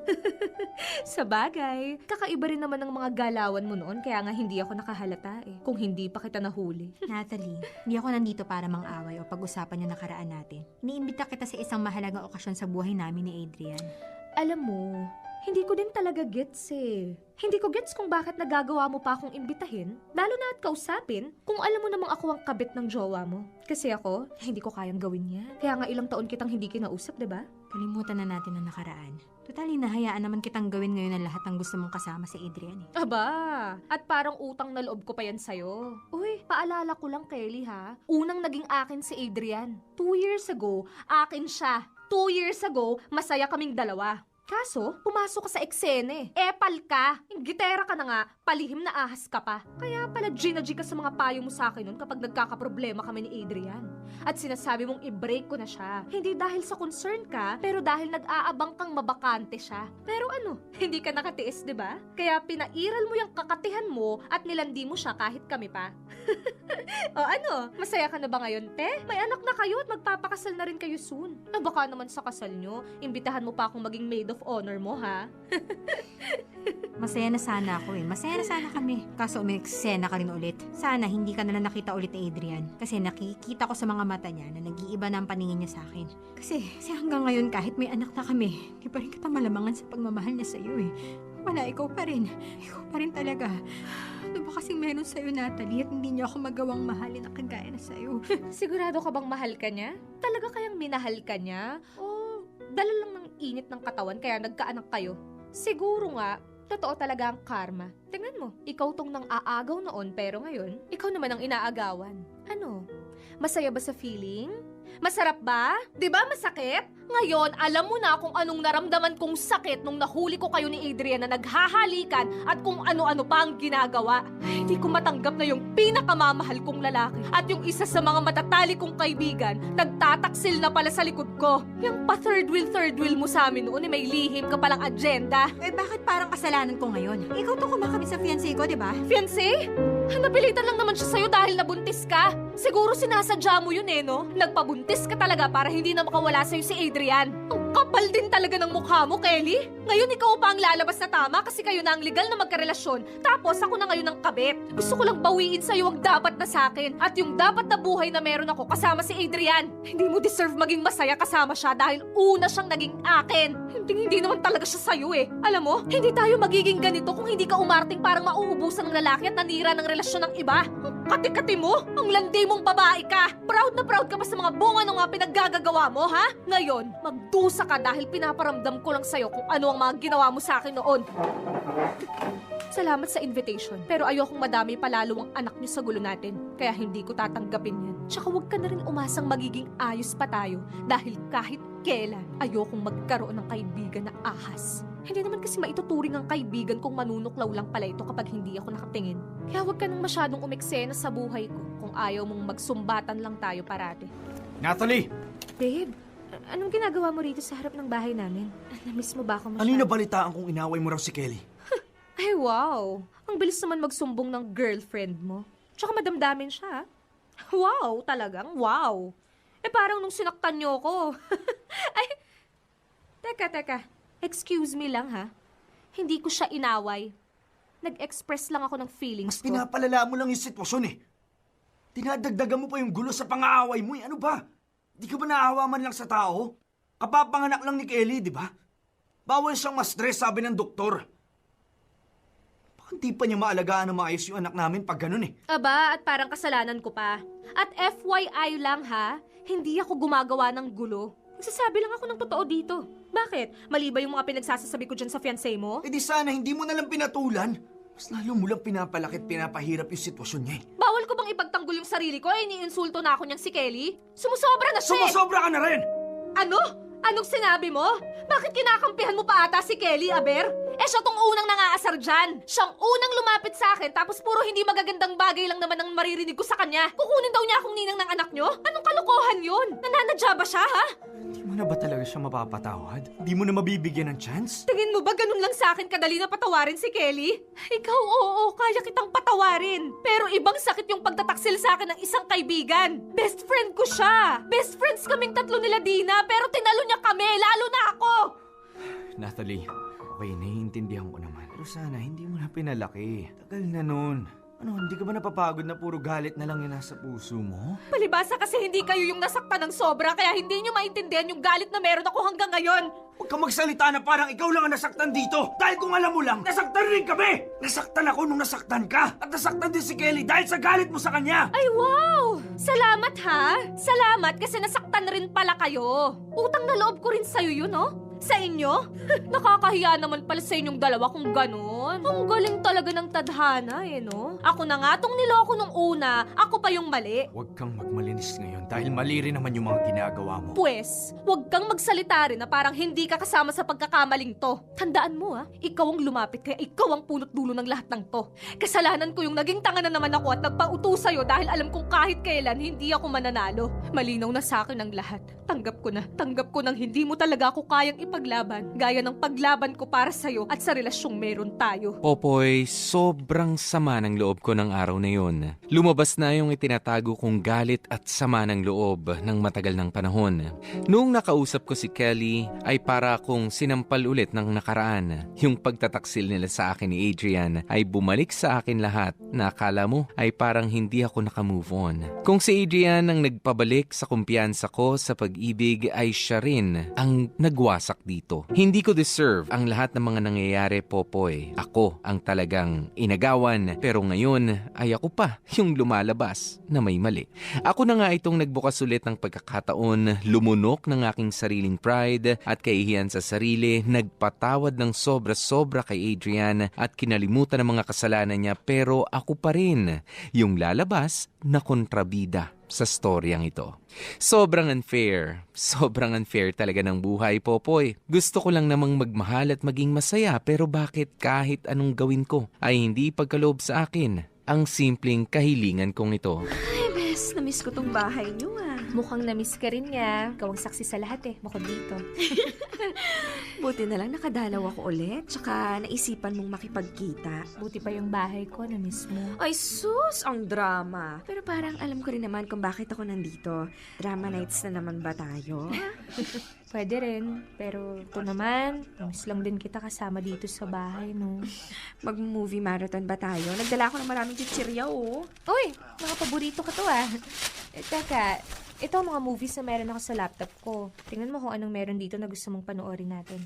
S2: Sa bagay, kakaiba rin naman ng mga galawan mo noon kaya nga hindi ako nakahalata eh. Kung hindi pa kita nahuli.
S5: Natalie, hindi ako nandito para mang-away o pag-usapan yung nakaraan natin. Iniimbita kita sa isang mahalagang okasyon sa buhay namin ni Adrian.
S2: Alam mo, hindi ko din talaga gets eh. Hindi ko gets kung bakit nagagawa mo pa akong imbitahin, lalo na at kausapin, kung alam mo namang ako ang kabit ng jowa mo. Kasi ako, hindi ko kayang gawin yan. Kaya nga ilang taon kitang hindi kinausap, diba?
S5: Kalimutan na natin ang nakaraan. Total, hinahayaan naman kitang gawin ngayon ang lahat ng gusto mong kasama si Adrian eh.
S2: Aba, at parang utang na loob ko pa yan sa'yo. Uy, paalala ko lang, Kelly ha. Unang naging akin si Adrian. 2 years ago, akin siya. 2 years ago, masaya kaming dalawa. Kaso, pumasok ka sa eksene. Epal ka. Gitera ka na nga, palihim na ahas ka pa. Kaya pala G ka sa mga payo mo sa akin nun kapag nagkakaproblema kami ni Adrian. At sinasabi mong i-break ko na siya. Hindi dahil sa concern ka, pero dahil nag-aabang kang mabakante siya. Pero ano, hindi ka nakatiis, di ba? Kaya pinairal mo yung kakatihan mo at nilandi mo siya kahit kami pa. O ano, masaya ka na ba ngayon, te? May anak na kayo at magpapakasal na rin kayo soon. Na baka naman sa kasal nyo, imbitahan mo pa akong maging maid of honor mo, ha?
S5: Masaya na sana ako eh. Masaya na sana kami. Kaso umeksena ka rin ulit. Sana hindi ka na nakita ulit ni Adrian. Kasi nakikita ko sa mga mata niya na nag-iiba na ang paningin niya sa akin. Kasi hanggang ngayon kahit may anak na kami, di pa rin kita malamangan sa pagmamahal niya sa'yo eh. Wala, ikaw pa rin. Ikaw pa rin talaga. Ano ba kasing meron sa'yo, Natalie, at hindi niya ako magawang mahalin na kagaya na sa'yo?
S2: Sigurado ka bang mahal ka niya? Talaga kayang minahal ka niya? O dala lang ng init ng katawan kaya nagkaanak kayo? Siguro nga, totoo talaga ang karma. Tingnan mo, ikaw tong nang aagaw noon pero ngayon, ikaw naman ang inaagawan. Ano? Masaya ba sa feeling? Masarap ba? 'Di ba masakit? Ngayon, alam mo na kung anong naramdaman kong sakit nung nahuli ko kayo ni Adrian na naghahalikan at kung ano-ano pa ang ginagawa. Hindi ko matanggap na yung pinakamamahal kong lalaki at yung isa sa mga matatali kong kaibigan nagtataksil na pala sa likod ko. Yung pa third wheel mo sa amin noon may lihim ka palang agenda.
S5: Eh bakit parang kasalanan ko ngayon? Ikaw to kumakabit sa fiancé ko, di ba?
S2: Fiancé? Napilitan lang naman siya sa'yo dahil nabuntis ka. Siguro sinasadya mo yun eh, no? Nagpabuntis ka talaga para hindi na makawala sa'yo si Adrian. Ang kapal din talaga ng mukha mo, Kelly. Ngayon ikaw pa ang lalabas na tama kasi kayo na ang legal na magkarelasyon. Tapos ako na ngayon ang kabit. Gusto ko lang bawiin sa'yo ang dapat na sa'kin. At yung dapat na buhay na meron ako kasama si Adrian. Hindi mo deserve maging masaya kasama siya dahil una siyang naging akin. Hindi naman talaga siya sa'yo eh. Alam mo, hindi tayo magiging ganito kung hindi ka umarting parang mauubusan ng lalaki at nanira ng relasyon ng iba. Kati-kati mo, ang landi mong babae ka. Proud na proud ka pa sa mga bunga ng mga pinaggagawa mo, ha? Ngayon, magdusa ka dahil pinaparamdam ko lang sa'yo kung ano ang mga ginawa mo sa akin noon. Salamat sa invitation, pero ayokong madami palalo ang anak niyo sa gulo natin. Kaya hindi ko tatanggapin yan. Tsaka huwag ka na rin umasang magiging ayos pa tayo dahil kahit kailan ayokong magkaroon ng kaibigan na ahas. Hindi naman kasi maituturing ang kaibigan kung manunuklaw lang pala ito kapag hindi ako nakatingin. Kaya huwag ka nang masyadong umeksena sa buhay ko kung ayaw mong magsumbatan lang tayo parati.
S4: Natalie!
S2: Babe, anong ginagawa mo rito sa harap ng bahay namin? Na-miss mo ba ako masyado?
S4: Ano yung nabalitaan kung inaway mo raw si Kelly?
S2: Ay, wow! Ang bilis naman magsumbong ng girlfriend mo. Tsaka madamdamin siya. Wow, talagang wow! Eh parang nung sinaktan niyo ko. Ay, teka. Excuse me lang ha. Hindi ko siya inaway. Nag-express lang ako ng feelings
S4: Mas
S2: ko.
S4: pinapalala mo lang yung sitwasyon eh. Dinadagdagan mo pa yung gulo sa pang-aaway mo eh. Ano ba? Di ka ba naawa man lang sa tao? Kapapanganak lang ni Kelly, di ba? Bawal siyang ma-stress, sabi ng doktor. Bakit di pa niya maalagaan na maayos yung anak namin pag ganun eh?
S2: Aba, at parang kasalanan ko pa. At FYI lang ha, hindi ako gumagawa ng gulo. Nagsasabi lang ako ng totoo dito. Bakit? Mali ba yung mga pinagsasasabi ko dyan sa fiancé mo?
S4: Eh di sana hindi mo nalang pinatulan. Mas lalo mo lang pinapalakit, pinapahirap yung sitwasyon niya eh.
S2: Bawal ko bang ipagtanggol yung sarili ko? Iniinsulto na ako niyang si Kelly? Sumusobra na siya eh!
S4: Sumusobra ka na rin!
S2: Ano? Anong sinabi mo? Bakit kinakampihan mo pa ata si Kelly, Aber? Eh siya tong unang nangaasar dyan. Siyang unang lumapit sa akin tapos puro hindi magagandang bagay lang naman ang maririnig ko sa kanya. Kukunin daw niya akong ninang ng anak niyo? Anong kalokohan yun? Nananadya ba siya, ha?
S4: Hindi mo na ba talaga siya mapapatawad? Hindi mo na mabibigyan ng chance?
S2: Tingin mo ba ganun lang sa akin kadali na patawarin si Kelly? Ikaw oo, kaya kitang patawarin. Pero ibang sakit yung pagtataksil sa akin ng isang kaibigan. Best friend ko siya. Best friends kaming tatlo nila Dina pero tinalo niya kami, lalo na ako.
S4: Natalie, okay, naiintindihan ko naman. Pero sana hindi mo na pinalaki. Tagal na nun. Ano, hindi ka ba napapagod na puro galit na lang yung nasa puso mo?
S2: Palibasa kasi hindi kayo yung nasaktan ng sobra kaya hindi nyo maintindihan yung galit na meron ako hanggang ngayon.
S4: Huwag kang magsalita na parang ikaw lang ang nasaktan dito. Dahil kung alam mo lang, nasaktan rin kami. Nasaktan ako nung nasaktan ka. At nasaktan din si Kelly dahil sa galit mo sa kanya.
S2: Ay wow! Salamat ha! Salamat kasi nasaktan rin pala kayo. Utang na loob ko rin sa'yo yun, no? Sa inyo? Nakakahiya naman pala sa inyong dalawa kung ganon. Ang galing talaga ng tadhana no? Ako na nga tong niloko nung una, ako pa yung mali.
S4: Huwag kang magmalinis ngayon dahil mali rin naman yung mga ginagawa mo.
S2: Pwes, huwag kang magsalita rin na parang hindi ka kasama sa pagkakamaling to. Tandaan mo ikaw ang lumapit kaya ikaw ang punot dulo ng lahat ng to. Kasalanan ko yung naging tanga na naman ako at nagpauto sa'yo dahil alam kong kahit kailan hindi ako mananalo. Malinaw na sa akin ang lahat. Tanggap ko nang hindi mo talaga ako kayang ipaglaban. Gaya ng paglaban ko para sa'yo at sa relasyong meron tayo.
S1: Popoy, sobrang sama ng loob ko ng araw na yun. Lumabas na yung itinatago kong galit at sama ng loob ng matagal ng panahon. Noong nakausap ko si Kelly, ay para akong sinampal ulit ng nakaraan. Yung pagtataksil nila sa akin ni Adrian ay bumalik sa akin lahat na akala mo ay parang hindi ako nakamove on. Kung si Adrian ang nagpabalik sa kumpiyansa ko sa pag-ibig ay siya rin ang nagwasak dito. Hindi ko deserve ang lahat ng mga nangyayari, Popoy. Ako ang talagang inagawan pero ngayon ay ako pa yung lumalabas na may mali. Ako na nga itong nagbukas ulit ng pagkakataon, lumunok ng aking sariling pride at kahihiyan sa sarili, nagpatawad ng sobra-sobra kay Adrian at kinalimutan ang mga kasalanan niya pero ako pa rin yung lalabas na kontrabida sa storyang ito. Sobrang unfair talaga ng buhay, Popoy. Gusto ko lang namang magmahal at maging masaya pero bakit kahit anong gawin ko ay hindi pagkaloob sa akin ang simpleng kahilingan kong ito.
S3: Ay, bes, namiss ko tong bahay niyo
S2: Mukhang na-miss ka rin niya. Ikaw ang saksi sa lahat bukod dito.
S3: Buti na lang nakadalaw ako ulit, tsaka naisipan mong makipagkita.
S2: Buti pa yung bahay ko, na-miss mo.
S3: Ay sus, ang drama. Pero parang alam ko rin naman kung bakit ako nandito. Drama nights na naman ba tayo?
S2: Pwede rin, pero ito naman, na-miss lang din kita kasama dito sa bahay, no?
S3: Mag-movie marathon ba tayo? Nagdala ako ng maraming chichirya,
S2: Uy, mga paborito ka to Teka, ito ang mga movies na meron ako sa laptop ko. Tingnan mo kung anong meron dito na gusto mong panoorin natin.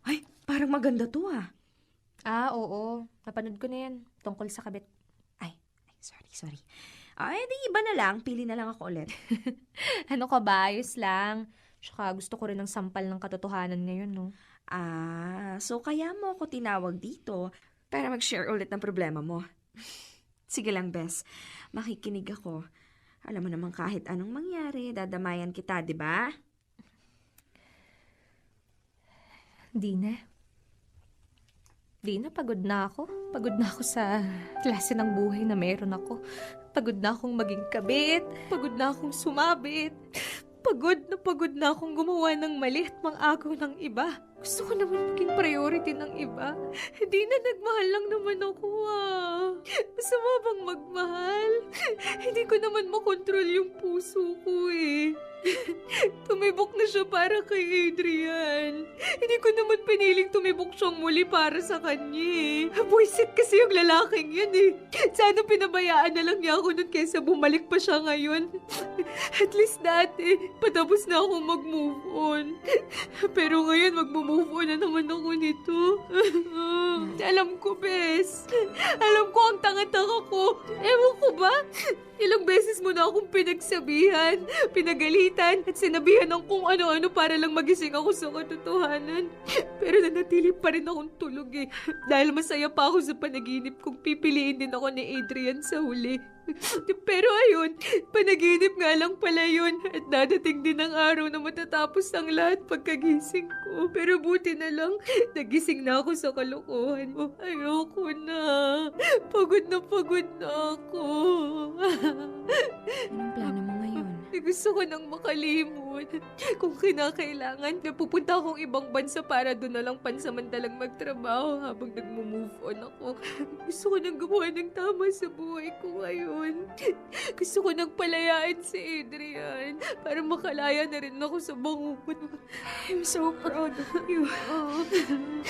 S3: Ay, parang maganda to
S2: Oo. Napanood ko na yan. Tungkol sa kabit.
S3: Ay, sorry. Ay, di iba na lang. Pili na lang ako ulit.
S2: Ano ka ba? Ayos lang. Tsaka gusto ko rin ng sampal ng katotohanan ngayon, no?
S3: So kaya mo ako tinawag dito para mag-share ulit ng problema mo. Sige lang, Bes. Makikinig ako. Alam mo naman kahit anong mangyari, dadamayan kita, di ba?
S2: Dina, pagod na ako. Pagod na ako sa klase ng buhay na meron ako. Pagod na akong maging kabit. Pagod na akong sumabit. Pagod na akong gumawa ng mali at mang-agaw ng iba. Gusto ko naman maging priority ng iba. Hindi na nagmahal lang naman ako Masama bang magmahal? Hindi ko naman makontrol yung puso ko Tumibok na siya para kay Adrian. Hindi ko naman piniling tumibok siyang muli para sa kanya Buisit kasi yung lalaking yan Sana pinabayaan na lang niya ako nun kesa bumalik pa siya ngayon. At least dati, patapos na ako mag-move on. Pero ngayon, mag-move on na naman ako nito. Alam ko, Bes. Alam ko ang tanga-tanga ko. Ewan ko ba? Ilang beses mo na akong pinagsabihan, pinagalitan, at sinabihan ng kung ano-ano para lang magising ako sa katotohanan. Pero nanatili pa rin akong tulog Dahil masaya pa ako sa panaginip kung pipiliin din ako ni Adrian sa huli. Pero ayun, panaginip nga lang pala yun at dadating din ang araw na matatapos ang lahat pagkagising ko. Pero buti na lang, nagising na ako sa kalokohan mo. Ayoko na. Pagod na ako.
S3: Anong plano mo ngayon?
S2: Gusto ko nang makalimot. Kung kinakailangan, napupunta akong ibang bansa para doon na lang pansamantalang magtrabaho habang nagmo-move on ako. Gusto ko nang gumawa ng tama sa buhay ko ngayon. Gusto ko nang palayain si Adrian para makalaya na rin ako sa bangungot.
S3: I'm so proud of you.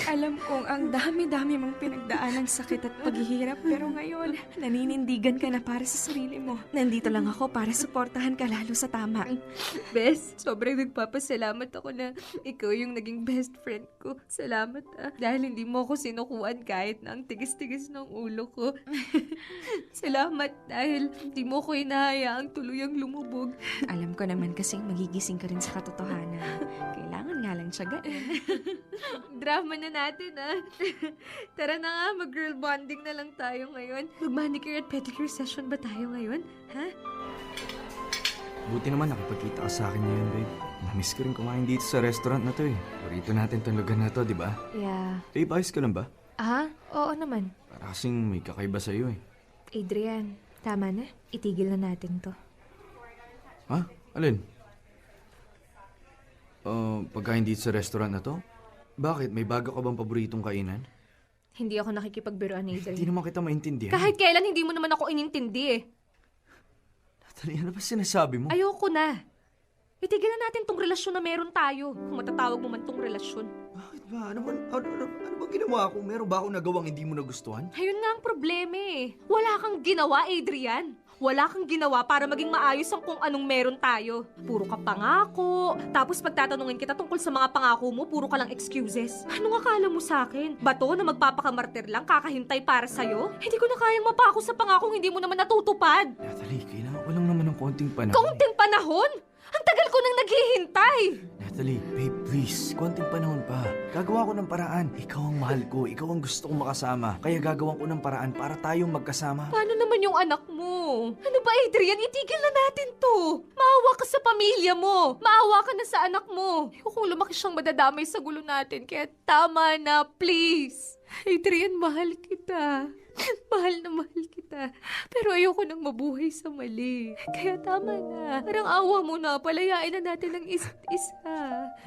S3: Alam kong ang dami-dami mong pinagdaan ng sakit at paghihirap pero ngayon, naninindigan ka na para sa sarili mo. Nandito lang ako para suportahan ka lalo sa tama.
S2: Bes, sobrang nagpapasalamat ako na ikaw yung naging best friend ko. Salamat dahil hindi mo ako sinukuan kahit na ang tigis-tigis ng ulo ko. Salamat dahil hindi mo ko hinahayaang tuluyang lumubog.
S3: Alam ko naman kasing magigising ka rin sa katotohanan. Kailangan nga lang tiyagaan.
S2: Drama na natin Tara na nga, mag-girl bonding na lang tayo ngayon. Mag-manicure at pedicure session ba tayo ngayon? Ha?
S4: Buti naman nakipagkita ka sa akin ngayon, babe. Namiss ko rin kumain dito sa restaurant na to eh. Paborito natin tong lugar na to, di ba?
S2: Yeah.
S4: Babe, ayos ka lang ba?
S2: Oo naman.
S4: Para kasing may kakaiba sa'yo eh.
S2: Adrian, tama na. Itigil na natin to.
S4: Ha? Alin? Pagkain dito sa restaurant na to? Bakit? May bago ka bang paboritong kainan?
S2: Hindi ako nakikipagbiruan, Adrian.
S4: Hindi naman kita maintindihan.
S2: Kahit kailan hindi mo naman ako inintindi
S4: Natalie, ano ba sinasabi mo?
S2: Ayoko na. Itigil na natin tong relasyon na meron tayo. Kung matatawag mo man tong relasyon.
S4: Bakit ba? Ano ba ginawa ko? Meron ba akong nagawang hindi mo nagustuhan?
S2: Ayun nga ang problema Wala kang ginawa, Adrian. Wala kang ginawa para maging maayos ang kung anong meron tayo. Puro ka pangako. Tapos pagtatanungin kita tungkol sa mga pangako mo, puro ka lang excuses. Anong akala mo sa akin? Bato na magpapakamartir lang, kakahintay para sa'yo? Hindi ko na kayang mapako sa pangakong hindi mo naman natutupad.
S4: Natalie, kailangan ko lang naman ng konting panahon.
S2: Kaunting panahon? Ang tagal ko nang naghihintay.
S4: Natalie, babe, please. Konting panahon pa. Gagawa ko ng paraan. Ikaw ang mahal ko. Ikaw ang gusto kong makasama. Kaya gagawan ko ng paraan para tayong magkasama.
S2: Paano naman yung anak mo? Ano ba, Adrian? Itigil na natin to. Maawa ka sa pamilya mo. Maawa ka na sa anak mo. Kung lumaki siyang madadamay sa gulo natin. Kaya tama na, please. Adrian, mahal kita. Mahal na mahal kita. Pero ayoko nang mabuhay sa mali. Kaya tama na. Parang awa mo na. Palayain na natin ng isa't isa.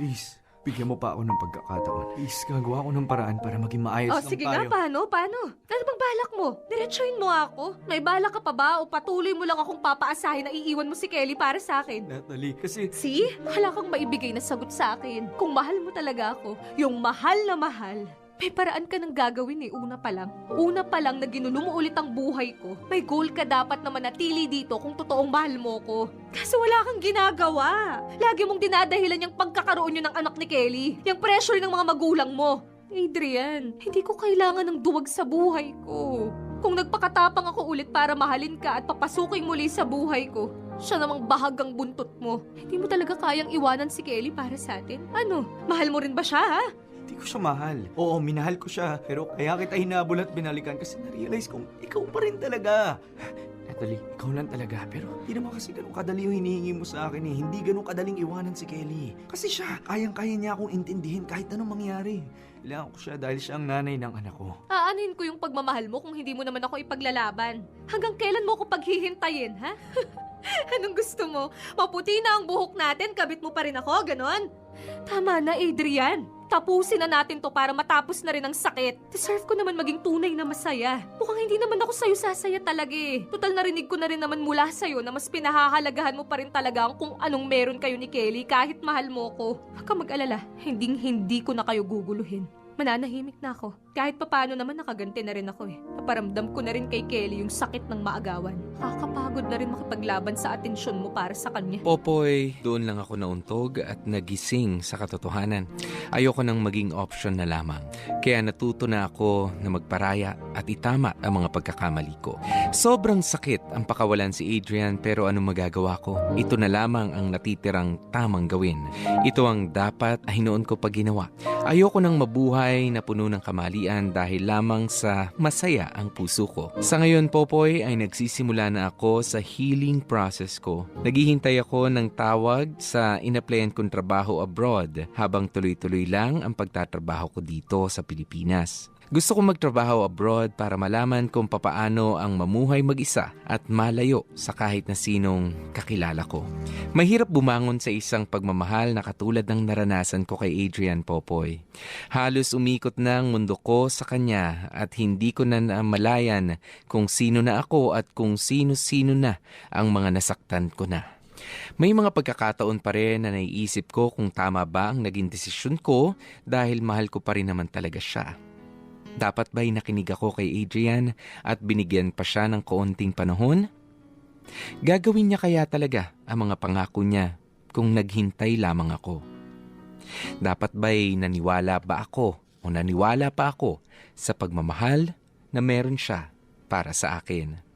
S4: Please, bigyan mo pa ako ng pagkakataon. Please, gagawa ko ng paraan para maging maayos lang
S2: Sige
S4: tayo.
S2: nga, paano? Ano bang balak mo? Diretsuhin mo ako? May balak ka pa ba o patuloy mo lang akong papaasahin na iiwan mo si Kelly para sa akin?
S4: Natalie, kasi...
S2: See? Wala kang maibigay na sagot sa akin. Kung mahal mo talaga ako, yung mahal na mahal, may paraan ka nang gagawin una pa lang. Una pa lang na ginulo mo ulit ang buhay ko. May goal ka dapat na manatili dito kung totoong mahal mo ko. Kaso wala kang ginagawa. Lagi mong dinadahilan yung pagkakaroon nyo ng anak ni Kelly. Yung pressure ng mga magulang mo. Adrian, hindi ko kailangan ng duwag sa buhay ko. Kung nagpakatapang ako ulit para mahalin ka at papasukin muli sa buhay ko, siya namang bahagang buntot mo. Hindi mo talaga kayang iwanan si Kelly para sa atin? Ano? Mahal mo rin ba siya, ha?
S4: Hindi ko siya mahal. Oo, minahal ko siya. Pero kaya kita hinabol at binalikan kasi na-realize kong ikaw pa rin talaga. Natalie, ikaw lang talaga. Pero hindi naman kasi ganun kadali yung hinihingi mo sa akin eh. Hindi ganun kadaling iwanan si Kelly. Kasi siya, kayang-kaya niya akong intindihin kahit anong mangyari. Kailangan ko siya dahil siya ang nanay ng anak ko.
S2: Aanin ko yung pagmamahal mo kung hindi mo naman ako ipaglalaban. Hanggang kailan mo ako paghihintayin, ha? Anong gusto mo? Maputi na ang buhok natin, kabit mo pa rin ako, ganon? Tama na, Adrian. Tapusin na natin to para matapos na rin ang sakit. Deserve ko naman maging tunay na masaya. Mukhang hindi naman ako sa'yo sasaya talaga Total narinig ko na rin naman mula sa'yo na mas pinahahalagahan mo pa rin talaga ang kung anong meron kayo ni Kelly kahit mahal mo ko. Huwag kang mag-alala, hindi ko na kayo guguluhin. Mananahimik na ako. Kahit papaano naman nakaganti na rin ako Naparamdam ko na rin kay Kelly yung sakit ng maagawan. Kakapagod na rin makipaglaban sa atensyon mo para sa kanya.
S1: Popoy, doon lang ako nauntog at nagising sa katotohanan. Ayoko nang maging option na lamang. Kaya natuto na ako na magparaya at itama ang mga pagkakamali ko. Sobrang sakit ang pakawalan si Adrian pero ano magagawa ko? Ito na lamang ang natitirang tamang gawin. Ito ang dapat ay noon ko pa ginawa. Ayoko nang mabuhay na puno ng kamalian dahil lamang sa masaya ang puso ko. Sa ngayon, Popoy, ay nagsisimula na ako sa healing process ko. Naghihintay ako ng tawag sa inaplayan kong trabaho abroad habang tuloy-tuloy lang ang pagtatrabaho ko dito sa Pilipinas. Gusto kong magtrabaho abroad para malaman kung papaano ang mamuhay mag-isa at malayo sa kahit na sinong kakilala ko. Mahirap bumangon sa isang pagmamahal na katulad ng naranasan ko kay Adrian, Popoy. Halos umikot na ang mundo ko sa kanya at hindi ko na namalayan kung sino na ako at kung sino-sino na ang mga nasaktan ko na. May mga pagkakataon pa rin na naiisip ko kung tama ba ang naging desisyon ko dahil mahal ko pa rin naman talaga siya. Dapat ba'y nakinig ako kay Adrian at binigyan pa siya ng kaunting panahon? Gagawin niya kaya talaga ang mga pangako niya kung naghintay lamang ako? Dapat ba'y naniwala ba ako o naniwala pa ako sa pagmamahal na meron siya para sa akin?